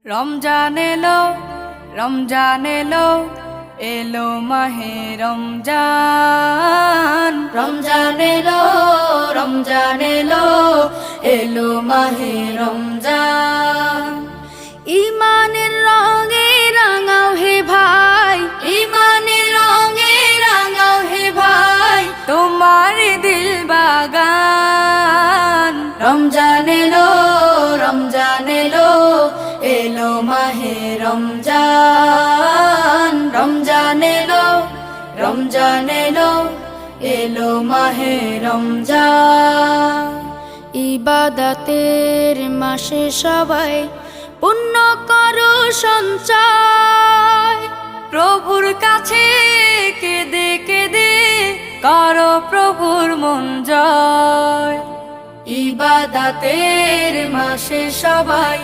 রমজান এলো, রমজান এলো, এলো মাহে রমজান। রমজান এলো, রমজান এলো, এলো মাহে রমজান। ইমানের রঙে রাঙাও হে ভাই, ইমানের রঙে রাঙাও হে ভাই, তোমার দিল বাগান। রমজান এলো, রমজান এলো, এলো মাহে রমজান। রমজান এলো, রমজান এলো, এলো মাহে রমজান। ইবাদতের মাসে সবাই পুণ্য করো সঞ্চয়, প্রভুর কাছে কেঁদে কেঁদে করো প্রভুর মন জয়। ইবাদতের মাসে সবাই